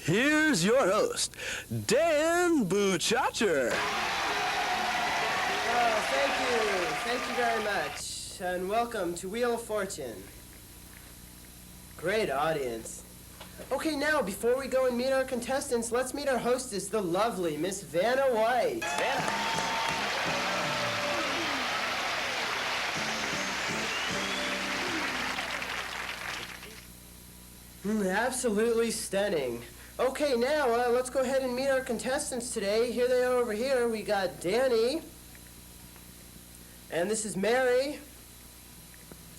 here's your host, Dan Buczaczer. Thank you very much, and welcome to Wheel of Fortune. Great audience. Okay, now, before we go and meet our contestants, let's meet our hostess, the lovely Miss Vanna White. Absolutely stunning. Okay, now, let's go ahead and meet our contestants today. Here they are over here. We got Danny. And this is Mary.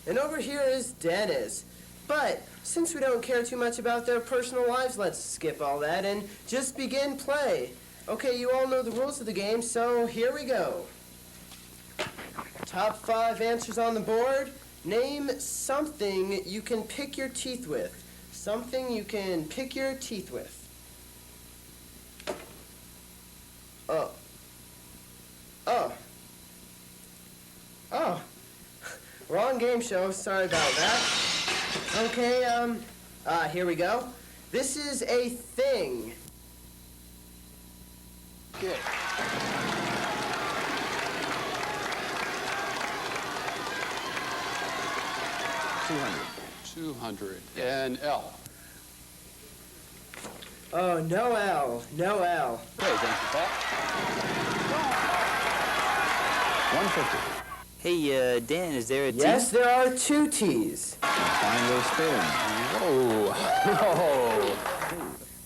And over here is Dennis. But since we don't care too much about their personal lives, let's skip all that and just begin play. Okay, you all know the rules of the game, so here we go. Top 5 answers on the board. Name something you can pick your teeth with. Something you can pick your teeth with. Oh. Wrong game show. Sorry about that. Okay, here we go. This is a thing. Good. $200. And L. Oh, no L. No L. Okay, thank you, Pat. 150. Hey, Dan, is there a T? Yes, there are 2 T's. Final spin. Whoa. Whoa.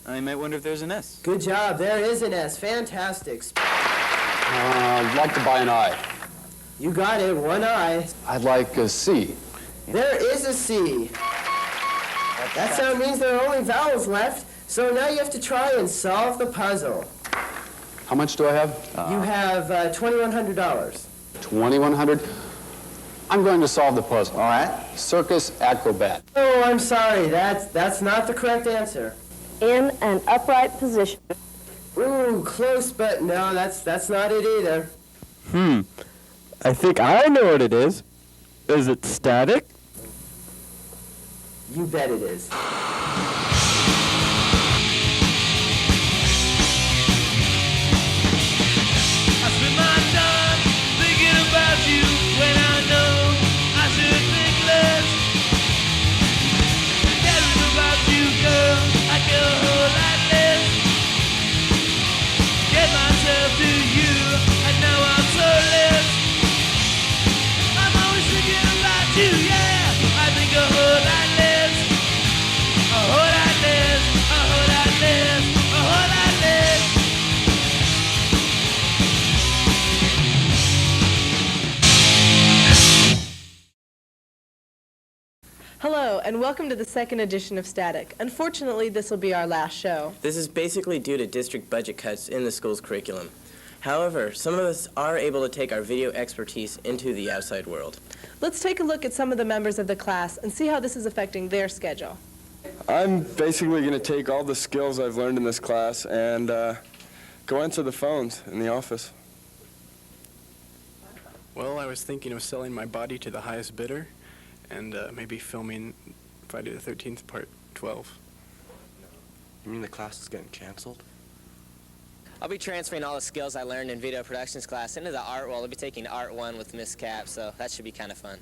I might wonder if there's an S. Good job. There is an S. Fantastic. I'd like to buy an I. You got it. 1 I. I'd like a C. There is a C. That sound means there are only vowels left, so now you have to try and solve the puzzle. How much do I have? You have $2,100. 2,100. I'm going to solve the puzzle. All right. Circus acrobat. Oh, I'm sorry. That's not the correct answer. In an upright position. Ooh, close, but no, that's not it either. I think I know what it is. Is it static? You bet it is. Hello, and welcome to the second edition of Static. Unfortunately, this will be our last show. This is basically due to district budget cuts in the school's curriculum. However, some of us are able to take our video expertise into the outside world. Let's take a look at some of the members of the class and see how this is affecting their schedule. I'm basically going to take all the skills I've learned in this class and go answer the phones in the office. Well, I was thinking of selling my body to the highest bidder and maybe filming Friday the 13th, Part 12. You mean the class is getting canceled? I'll be transferring all the skills I learned in video productions class into the art world. I'll be taking Art 1 with Miss Cap, so that should be kind of fun.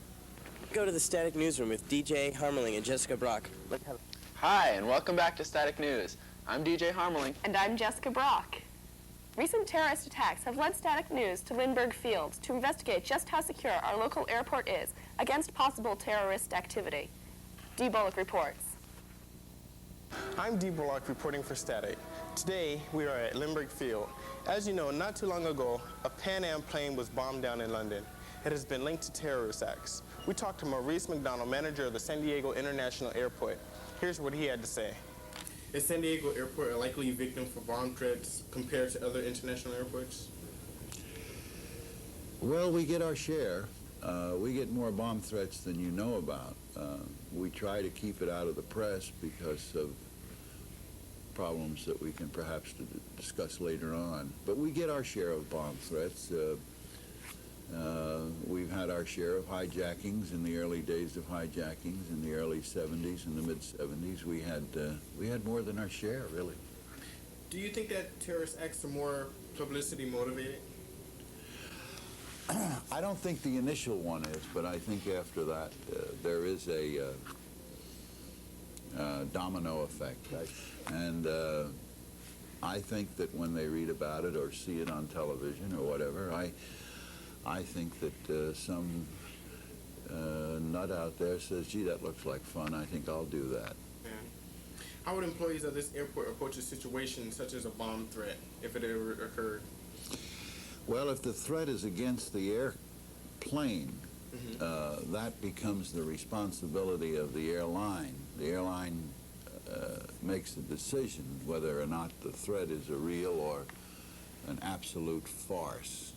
Go to the Static Newsroom with DJ Harmeling and Jessica Brock. Hi, and welcome back to Static News. I'm DJ Harmeling. And I'm Jessica Brock. Recent terrorist attacks have led Static News to Lindbergh Field to investigate just how secure our local airport is against possible terrorist activity. D Bullock reports. I'm D Bullock reporting for Static. Today, we are at Lindbergh Field. As you know, not too long ago, a Pan Am plane was bombed down in London. It has been linked to terrorist acts. We talked to Maurice McDonald, manager of the San Diego International Airport. Here's what he had to say. Is San Diego Airport a likely victim for bomb threats compared to other international airports? Well, we get our share. We get more bomb threats than you know about. We try to keep it out of the press because of problems that we can perhaps discuss later on. But we get our share of bomb threats. We've had our share of hijackings in the early days of hijackings in the early 70s and the mid 70s. We had more than our share, really. Do you think that terrorist acts are more publicity motivated? I don't think the initial one is, but I think after that there is a domino effect. And I think that when they read about it or see it on television or whatever, I think that some nut out there says, gee, that looks like fun, I think I'll do that. Yeah. How would employees of this airport approach a situation such as a bomb threat if it ever occurred? Well, if the threat is against the airplane, that becomes the responsibility of the airline. The airline makes the decision whether or not the threat is a real or an absolute farce.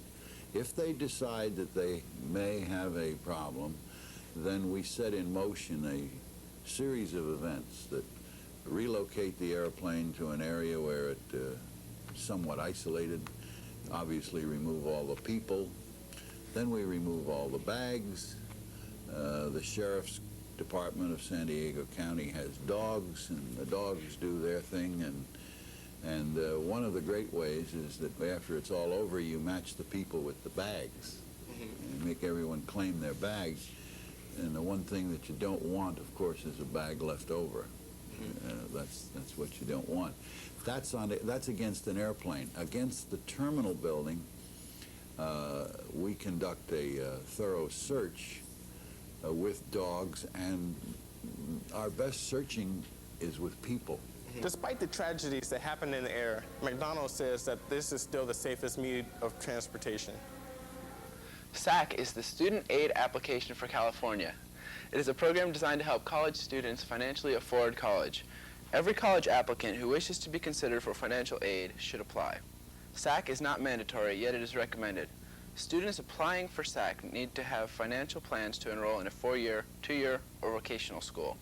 If they decide that they may have a problem, then we set in motion a series of events that relocate the airplane to an area where it's somewhat isolated, obviously remove all the people, then we remove all the bags. The Sheriff's Department of San Diego County has dogs, and the dogs do their thing, and one of the great ways is that after it's all over, you match the people with the bags and make everyone claim their bags. And the one thing that you don't want, of course, is a bag left over. That's what you don't want. That's against an airplane. Against the terminal building, we conduct a thorough search with dogs, and our best searching is with people. Despite the tragedies that happen in the air, McDonald's says that this is still the safest mode of transportation. SAC is the Student Aid Application for California. It is a program designed to help college students financially afford college. Every college applicant who wishes to be considered for financial aid should apply. SAC is not mandatory, yet it is recommended. Students applying for SAC need to have financial plans to enroll in a 4-year, 2-year, or vocational school.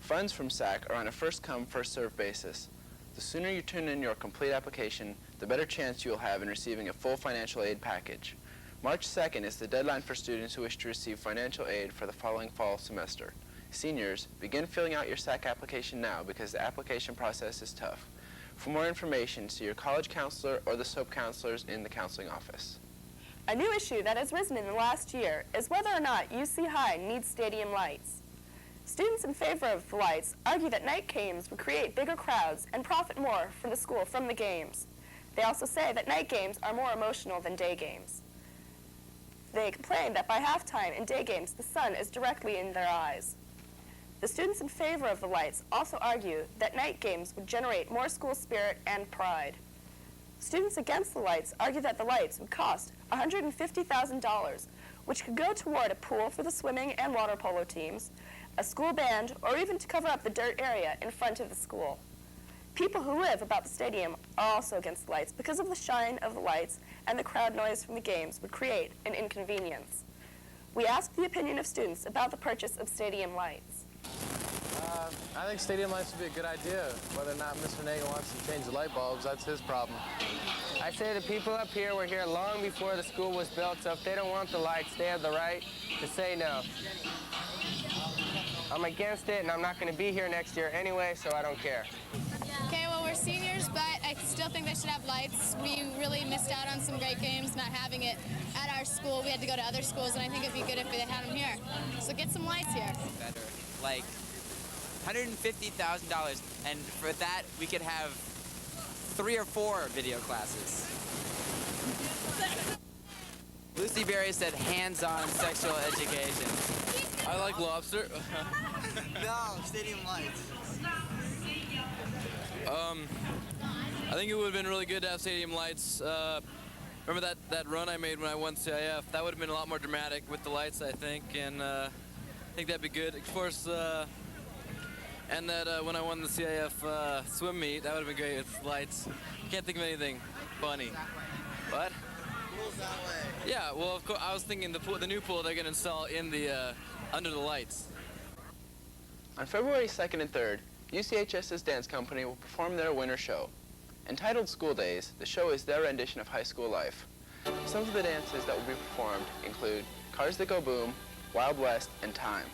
Funds from SAC are on a first-come, first-served basis. The sooner you turn in your complete application, the better chance you will have in receiving a full financial aid package. March 2nd is the deadline for students who wish to receive financial aid for the following fall semester. Seniors, begin filling out your SAC application now because the application process is tough. For more information, see your college counselor or the SOAP counselors in the counseling office. A new issue that has risen in the last year is whether or not UC High needs stadium lights. Students in favor of the lights argue that night games would create bigger crowds and profit more for the school from the games. They also say that night games are more emotional than day games. They complain that by halftime in day games, the sun is directly in their eyes. The students in favor of the lights also argue that night games would generate more school spirit and pride. Students against the lights argue that the lights would cost $150,000, which could go toward a pool for the swimming and water polo teams, a school band, or even to cover up the dirt area in front of the school. People who live about the stadium are also against the lights because of the shine of the lights and the crowd noise from the games would create an inconvenience. We asked the opinion of students about the purchase of stadium lights. I think stadium lights would be a good idea. Whether or not Mr. Nagel wants to change the light bulbs, that's his problem. I say the people up here were here long before the school was built, so if they don't want the lights, they have the right to say no. I'm against it, and I'm not going to be here next year anyway, so I don't care. Okay, well, we're seniors, but I still think they should have lights. We really missed out on some great games not having it at our school. We had to go to other schools, and I think it'd be good if they had them here. So get some lights here. Better. Like $150,000, and for that, we could have 3 or 4 video classes. Lucie Barry said hands-on sexual education. I like lobster. No, stadium lights. I think it would have been really good to have stadium lights. Remember that run I made when I won CIF? That would have been a lot more dramatic with the lights, I think, and I think that'd be good. Of course, and that when I won the CIF swim meet, that would have been great with lights. Can't think of anything funny. What? Yeah, well, of course, I was thinking the new pool they're going to install in the under the lights. On February 2nd and 3rd, UCHS's dance company will perform their winter show. Entitled School Days, the show is their rendition of high school life. Some of the dances that will be performed include Cars That Go Boom, Wild West, and Time.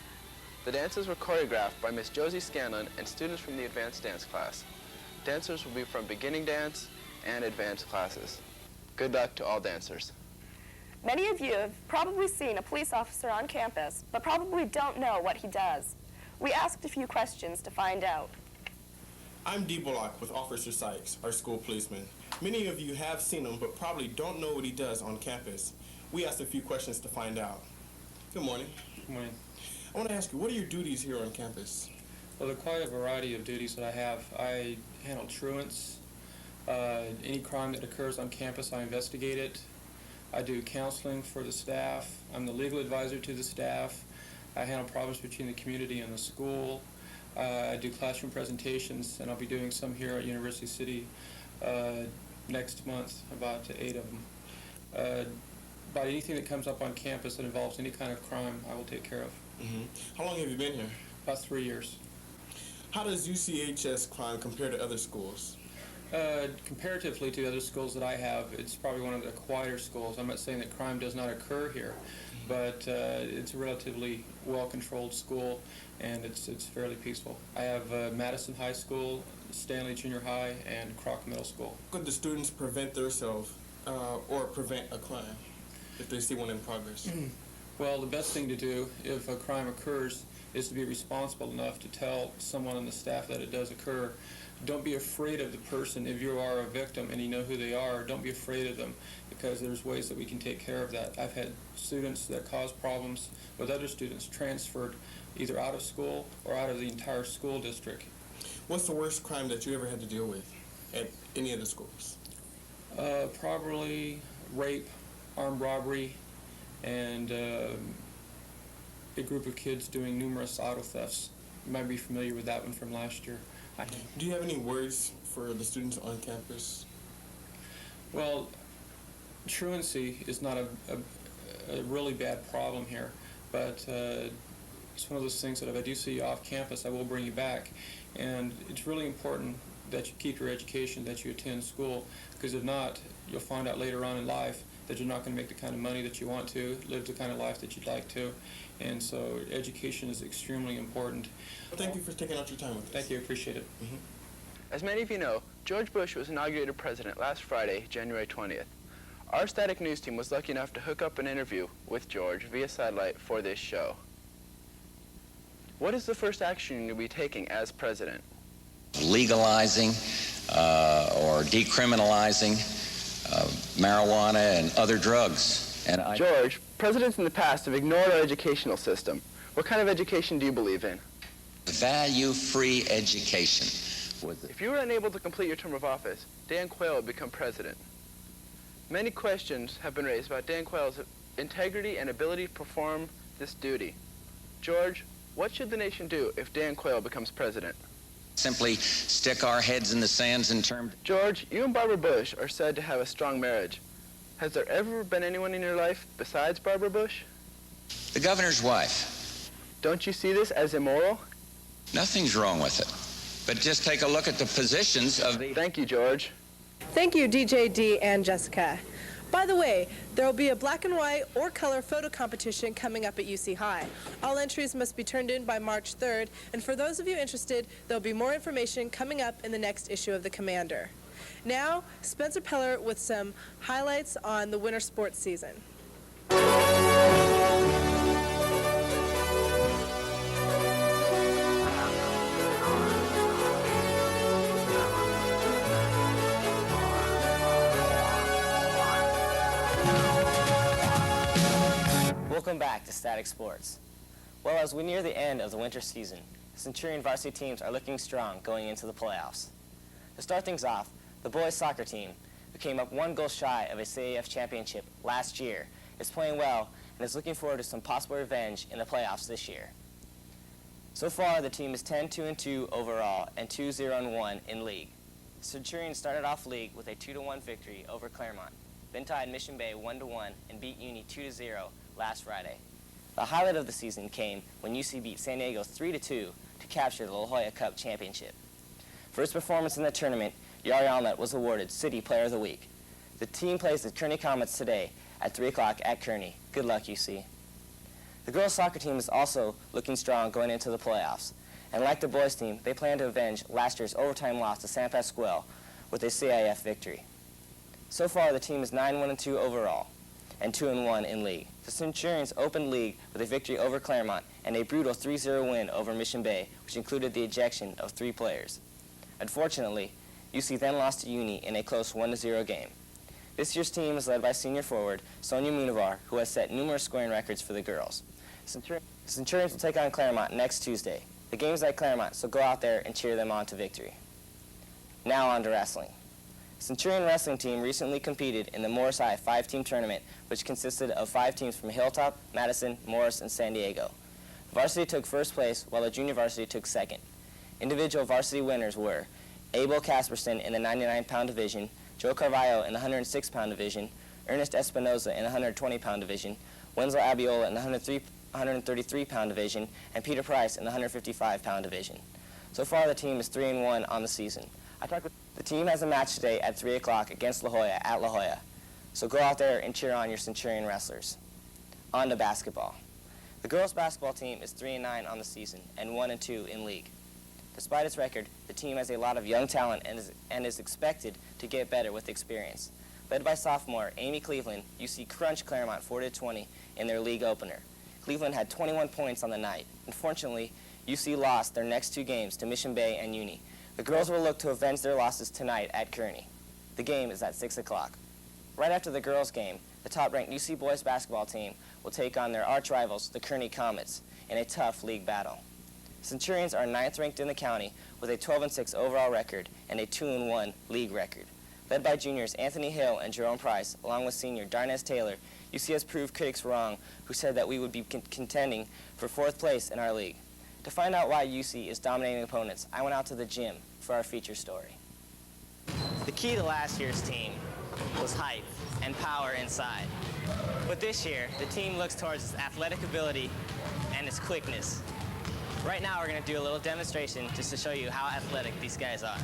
The dances were choreographed by Miss Josie Scanlon and students from the advanced dance class. Dancers will be from beginning dance and advanced classes. Good luck to all dancers. Many of you have probably seen a police officer on campus, but probably don't know what he does. We asked a few questions to find out. I'm D Bullock with Officer Sykes, our school policeman. Many of you have seen him, but probably don't know what he does on campus. We asked a few questions to find out. Good morning. Good morning. I want to ask you, what are your duties here on campus? Well, there are quite a variety of duties that I have. I handle truants. Any crime that occurs on campus, I investigate it. I do counseling for the staff. I'm the legal advisor to the staff. I handle problems between the community and the school. I do classroom presentations, and I'll be doing some here at University City next month, about 8 of them. About anything that comes up on campus that involves any kind of crime, I will take care of. Mm-hmm. How long have you been here? About 3 years. How does UCHS crime compare to other schools? Comparatively to other schools that I have, it's probably one of the quieter schools. I'm not saying that crime does not occur here, but it's a relatively well-controlled school, and it's fairly peaceful. I have Madison High School, Stanley Junior High, and Croc Middle School. Could the students prevent themselves or prevent a crime if they see one in progress? Well, the best thing to do if a crime occurs is to be responsible enough to tell someone on the staff that it does occur. Don't be afraid of the person. If you are a victim and you know who they are, don't be afraid of them, because there's ways that we can take care of that. I've had students that cause problems with other students transferred either out of school or out of the entire school district. What's the worst crime that you ever had to deal with at any of the schools? Probably rape, armed robbery, and a group of kids doing numerous auto thefts. You might be familiar with that one from last year. Do you have any words for the students on campus? Well, truancy is not a really bad problem here, but it's one of those things that if I do see you off campus, I will bring you back. And it's really important that you keep your education, that you attend school, because if not, you'll find out later on in life that you're not going to make the kind of money that you want to, live the kind of life that you'd like to. And so education is extremely important. Thank you for taking out your time with us. Thank you, appreciate it. Mm-hmm. As many of you know, George Bush was inaugurated president last Friday, January 20th. Our Static News team was lucky enough to hook up an interview with George via satellite for this show. What is the first action you'll be taking as president? Legalizing or decriminalizing marijuana and other drugs. And George, presidents in the past have ignored our educational system. What kind of education do you believe in? Value-free education. If you were unable to complete your term of office, Dan Quayle would become president. Many questions have been raised about Dan Quayle's integrity and ability to perform this duty. George, what should the nation do if Dan Quayle becomes president? Simply stick our heads in the sands in terms... George, you and Barbara Bush are said to have a strong marriage. Has there ever been anyone in your life besides Barbara Bush? The governor's wife. Don't you see this as immoral? Nothing's wrong with it. But just take a look at the positions of the... Thank you, George. Thank you, DJ D and Jessica. By the way, there will be a black and white or color photo competition coming up at UC High. All entries must be turned in by March 3rd, and for those of you interested, there will be more information coming up in the next issue of the Commander. Now, Spencer Peller with some highlights on the winter sports season. Welcome back to Static Sports. Well, as we near the end of the winter season, Centurion varsity teams are looking strong going into the playoffs. To start things off, the boys soccer team, who came up 1 goal shy of a CAF championship last year, is playing well and is looking forward to some possible revenge in the playoffs this year. So far, the team is 10-2-2 overall and 2-0-1 in league. Centurion started off league with a 2-1 victory over Claremont, then tied Mission Bay 1-1 and beat Uni 2-0 last Friday. The highlight of the season came when UC beat San Diego 3-2 to capture the La Jolla Cup championship. For his performance in the tournament, Yari Alnett was awarded City Player of the Week. The team plays the Kearney Comets today at 3 o'clock at Kearney. Good luck, UC. The girls soccer team is also looking strong going into the playoffs, And like the boys team, they plan to avenge last year's overtime loss to San Pasqual with a CIF victory. So far, the team is 9-1-2 overall and 2-1 in league. The Centurions opened league with a victory over Claremont and a brutal 3-0 win over Mission Bay, which included the ejection of 3 players. Unfortunately, UC then lost to Uni in a close 1-0 game. This year's team is led by senior forward Sonia Munivar, who has set numerous scoring records for the girls. Centurions will take on Claremont next Tuesday. The game is at Claremont, so go out there and cheer them on to victory. Now on to wrestling. Centurion wrestling team recently competed in the Morris High 5-team tournament, which consisted of 5 teams from Hilltop, Madison, Morris, and San Diego. Varsity took first place, while the junior varsity took second. Individual varsity winners were Abel Casperson in the 99-pound division, Joe Carvalho in the 106-pound division, Ernest Espinoza in the 120-pound division, Wenzel Abiola in the 133-pound division, and Peter Price in the 155-pound division. So far, the team is 3-1 on the season. The team has a match today at 3 o'clock against La Jolla at La Jolla. So go out there and cheer on your Centurion wrestlers. On to basketball. The girls' basketball team is 3-9 on the season and 1-2 in league. Despite its record, the team has a lot of young talent and is expected to get better with experience. Led by sophomore Amy Cleveland, UC crunched Claremont 4-20 in their league opener. Cleveland had 21 points on the night. Unfortunately, UC lost their next 2 games to Mission Bay and Uni. The girls will look to avenge their losses tonight at Kearney. The game is at 6 o'clock. Right after the girls' game, the top-ranked UC boys basketball team will take on their arch rivals, the Kearney Comets, in a tough league battle. Centurions are 9th ranked in the county with a 12-6 overall record and a 2-1 league record. Led by juniors Anthony Hill and Jerome Price, along with senior Darnez Taylor, UC has proved critics wrong who said that we would be contending for 4th place in our league. To find out why UC is dominating opponents, I went out to the gym for our feature story. The key to last year's team was height and power inside. But this year, the team looks towards its athletic ability and its quickness. Right now, we're going to do a little demonstration just to show you how athletic these guys are.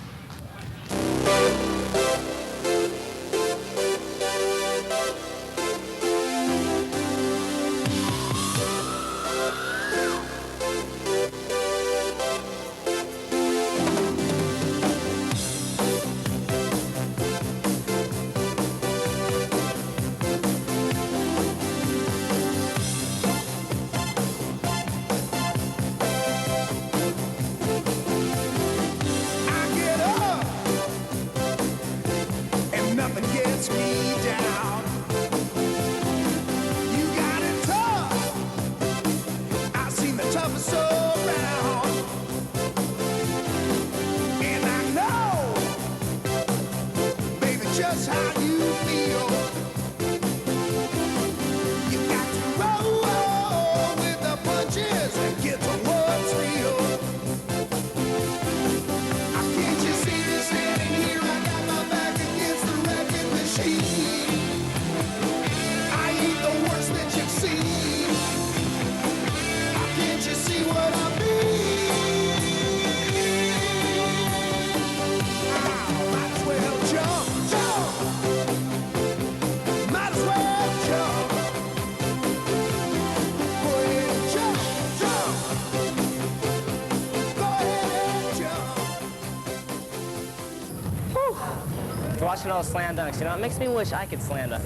Watching all the slam dunks, you know, it makes me wish I could slam dunk.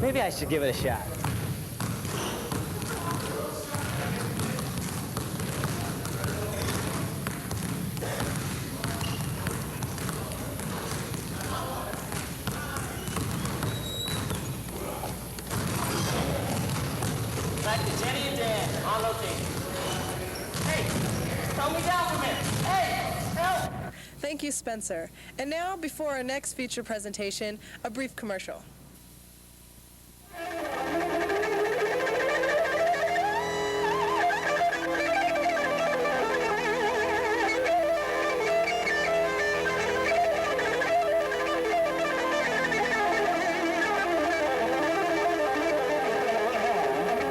Maybe I should give it a shot. Back to Jenny and Dan on location. Hey, throw me down for a minute. Hey, help! Thank you, Spencer. And now, before our next feature presentation, a brief commercial.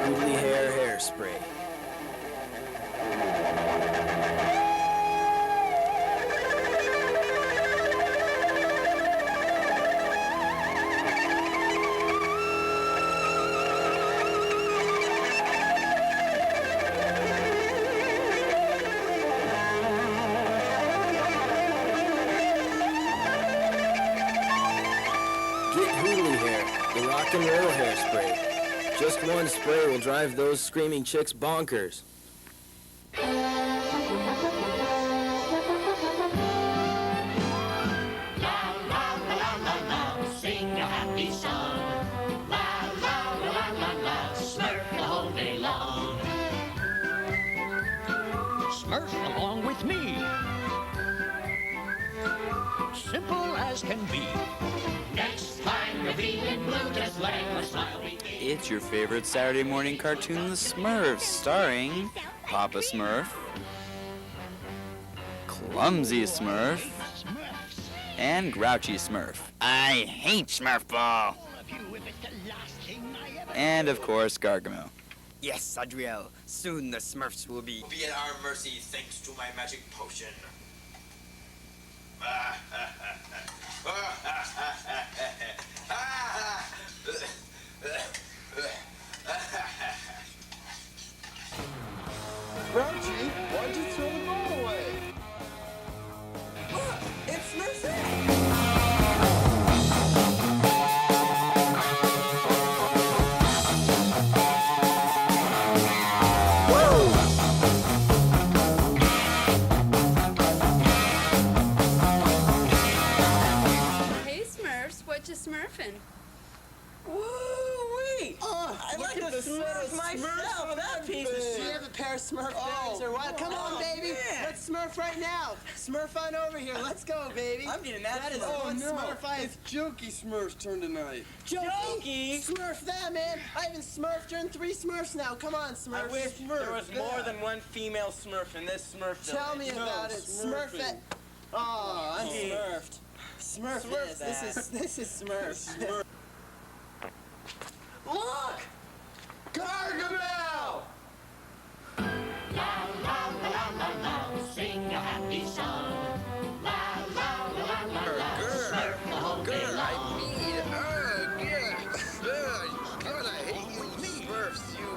Hoodiley hairspray. Hoodiley hair, the rock and roll hairspray. Just one spray will drive those screaming chicks bonkers. Sing a happy song. La la la la la, Smurf the whole day long. Smurf along with me. Simple as can be. Next time you're feeling blue, just let a smile be. It's your favorite Saturday morning cartoon, The Smurfs, starring Papa Smurf, Clumsy Smurf, and Grouchy Smurf. I hate Smurf Ball. And, of course, Gargamel. Yes, Adriel. Soon the Smurfs will be Be at our mercy thanks to my magic potion. Grouchy, why'd you throw the ball away? Look, it's Mercer! Hey Smurfs, what you smurfing? Woo-wee! I like to smurf myself, that piece of shit. Do you have a pair of Smurf bags or what? Come on, baby. Yeah. Let's smurf right now. Smurf on over here. Let's go, baby. I'm getting that. That is Oh, one no. Smurf It's Jokey Smurf's turn tonight. Jokey? Smurf that, man. I haven't smurfed during 3 Smurfs now. Come on, Smurf. I wish there was more than one female Smurf in this Smurf. Tell me about it. Smurf that. Oh, I'm smurfed. Smurf this. This is Smurf. Look! Gargamel! La la la la la la, sing a happy song. La la la la la la, Smurf the whole day long. God, I hate you Smurfs, you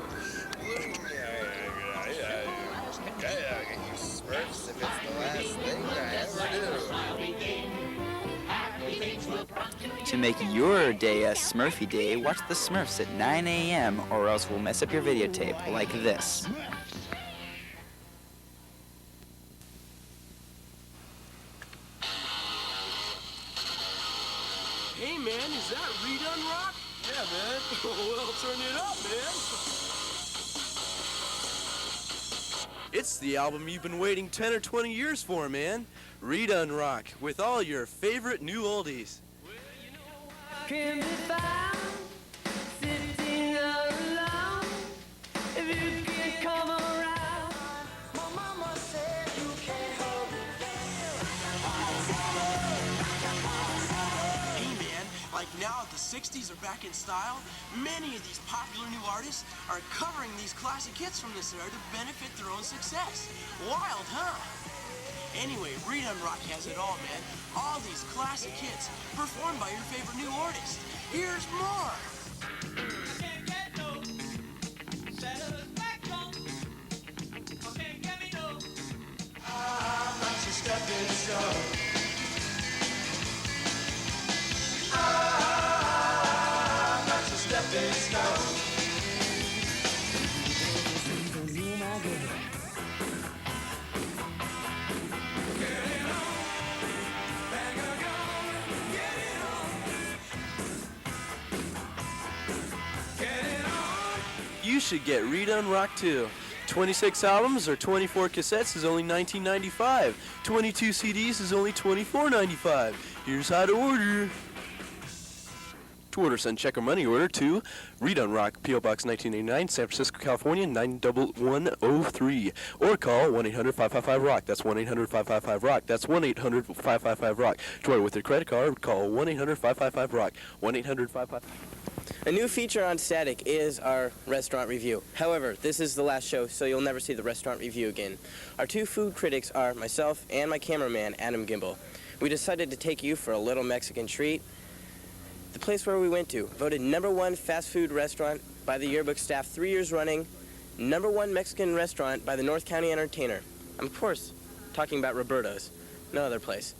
Smurfs, if it's the last thing I ever do. To make your day a Smurfy day, watch the Smurfs at 9 a.m. or else we'll mess up your videotape like this. Hey man, is that Redone Rock? Yeah, man. Well, turn it up, man. It's the album you've been waiting 10 or 20 years for, man. Redone Rock, with all your favorite new oldies. Can be found sitting alone. If you can come around, my mama said you can't hold it Hey man, like now that the 60s are back in style, many of these popular new artists are covering these classic hits from this era to benefit their own success. Wild, huh? Anyway, Redone Rock has it all, man. All these classic hits performed by your favorite new artist. Here's more. I'm not your stepping stone. I'm not your stepping stone. You should get Redone Rock too. 26 albums or 24 cassettes is only $19.95. 22 CDs is only $24.95. Here's how to order. To order, send check or money order to Redone Rock, P.O. Box 1989, San Francisco, California, 91103. Or call 1-800-555-ROCK. That's 1-800-555-ROCK. That's 1-800-555-ROCK. To order with your credit card, call 1-800-555-ROCK. 1-800-555. A new feature on Static is our restaurant review. However, this is the last show, so you'll never see the restaurant review again. Our 2 food critics are myself and my cameraman, Adam Gimbel. We decided to take you for a little Mexican treat. The place where we went to, voted #1 fast food restaurant by the yearbook staff 3 years running, #1 Mexican restaurant by the North County Entertainer. I'm, of course, talking about Rope-berto's, no other place.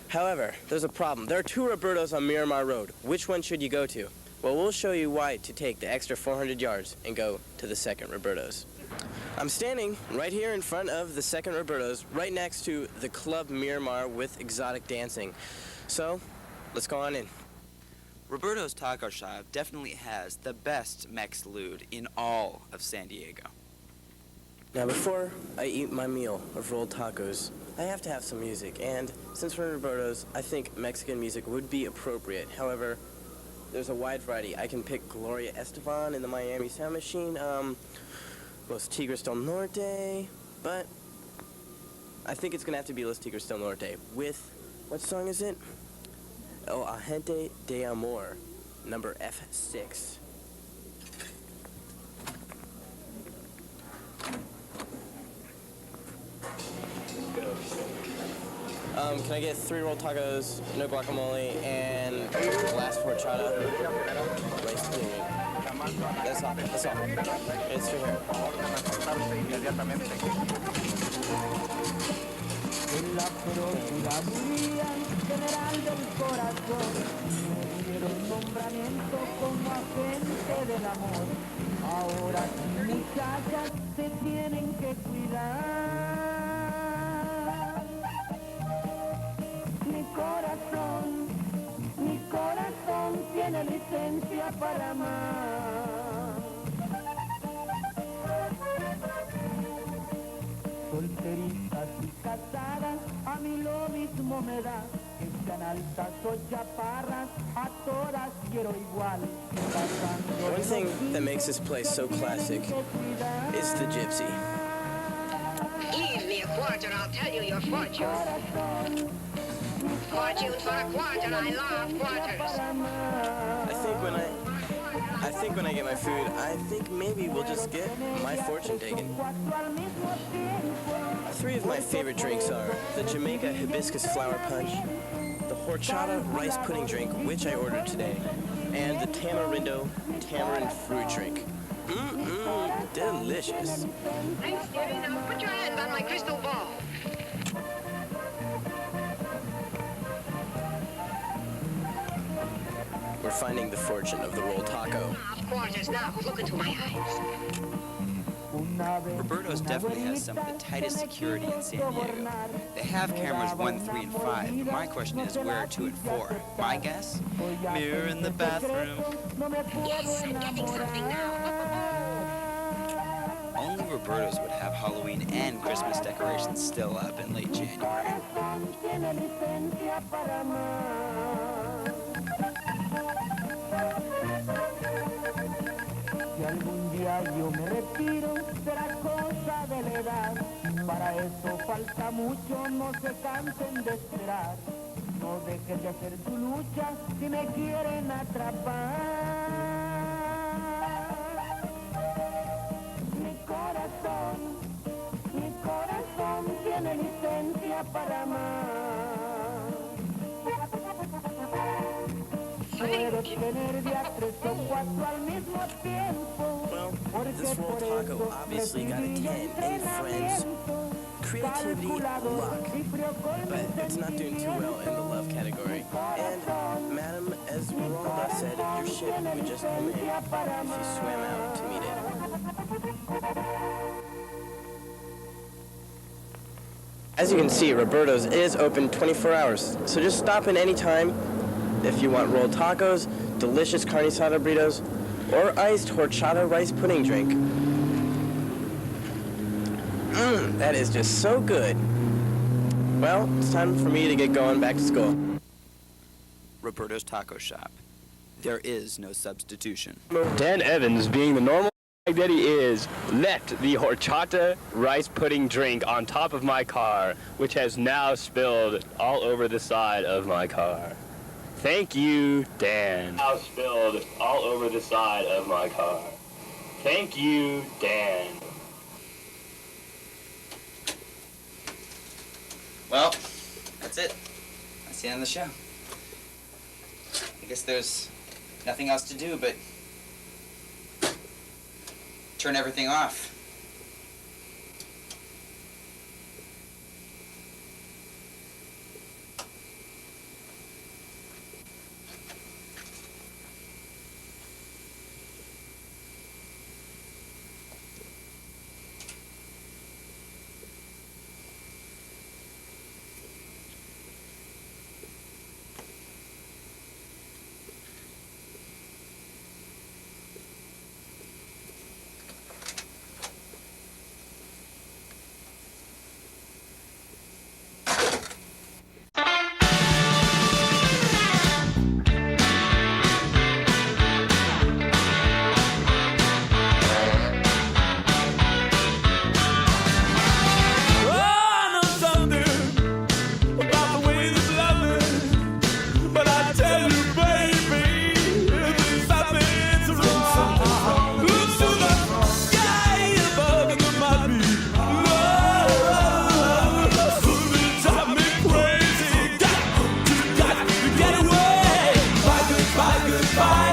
However, there's a problem. There are 2 Rope-bertos on Miramar Road. Which one should you go to? Well, we'll show you why to take the extra 400 yards and go to the second Rope-bertos. I'm standing right here in front of the second Rope-bertos, right next to the Club Miramar with exotic dancing. So, let's go on in. Roberto's Taco Shop definitely has the best Mex lewd in all of San Diego. Now, before I eat my meal of rolled tacos, I have to have some music, and since we're in Roberto's, I think Mexican music would be appropriate. However, there's a wide variety. I can pick Gloria Estefan in the Miami Sound Machine, Los Tigres del Norte, but I think it's gonna have to be Los Tigres del Norte with, what song is it? El Agente de Amor, number F6. Can I get 3 rolled tacos, no guacamole, and glass horchata? Rice pudding. That's all. That's all. It's for here. Mi corazón tiene licencia para amar. Solteritas y casadas, a mí lo mismo me da. Que sean altas o chaparras, a todas quiero igual. One thing that makes this place so classic is the gypsy. Give me a quarter, I'll tell you your fortune. Fortune for a quarter, I love quarters. I think when I get my food, I think maybe we'll just get my fortune taken. 3 of my favorite drinks are the Jamaica Hibiscus Flower Punch, the Horchata Rice Pudding drink, which I ordered today, and the Tamarindo Tamarind Fruit drink. Delicious. Thanks, dearie. Now put your hands on my crystal ball. We're finding the fortune of the rolled taco. Quarters now. Look into my eyes. Roberto's definitely has some of the tightest security in San Diego. They have cameras 1, 3, and 5, but my question is where are 2 and 4? My guess? Mirror in the bathroom. Yes, I'm getting something now. Only Roberto's would have Halloween and Christmas decorations still up in late January. Si algún día yo me retiro, será cosa de la edad. Para eso falta mucho, no se cansen de esperar. No dejen de hacer su lucha si me quieren atrapar. Mi corazón tiene licencia para amar. Puedo tener de a 3 o 4 al mismo tiempo. This rolled taco obviously got a 10 in friends, creativity, luck, but it's not doing too well in the love category. And, madam, as Rolda said, your ship would just come in if you swam out to meet it. As you can see, Roberto's is open 24 hours, so just stop in any time if you want rolled tacos, delicious carne asada burritos, or iced horchata rice pudding drink. That is just so good. Well, it's time for me to get going back to school. Roberto's Taco Shop. There is no substitution. Dan Evans, being the normal that he is, left the horchata rice pudding drink on top of my car, which has now spilled all over the side of my car. Thank you, Dan. Now spilled all over the side of my car. Thank you, Dan. Well, that's it. That's the end of the show. I guess there's nothing else to do but turn everything off.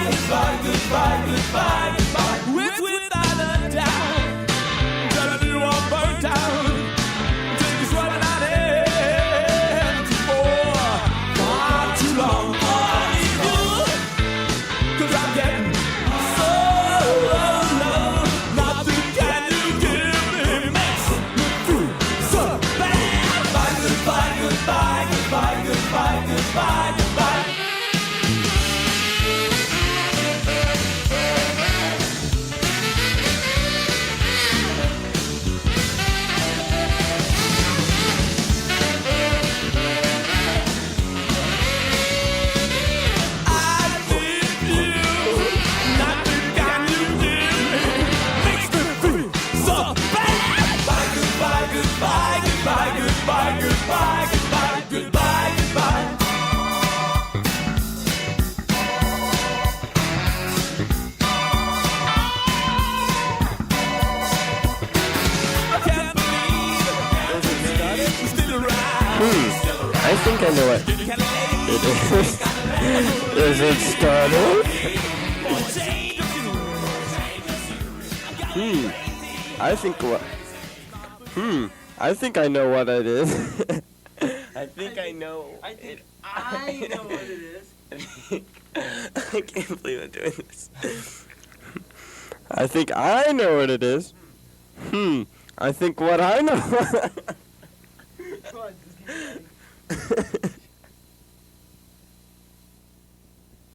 goodbye, goodbye, goodbye, goodbye, goodbye. Without a doubt, gonna be all burnt out. Take this running out empty for far too long. Oh, I need you, 'cause I'm getting so low. Nothing can you give me makes me feel so bad. Bye, goodbye, goodbye, goodbye, goodbye, goodbye, goodbye. Goodbye, goodbye, goodbye, goodbye, goodbye, goodbye, goodbye. I can't believe you're still around. I think I know what it is. Is it started? I think what... I think I know what it is. I think I know. I know what it is. I can't believe I'm doing this. I think I know what it is. I think what I know. Come on, just keep going.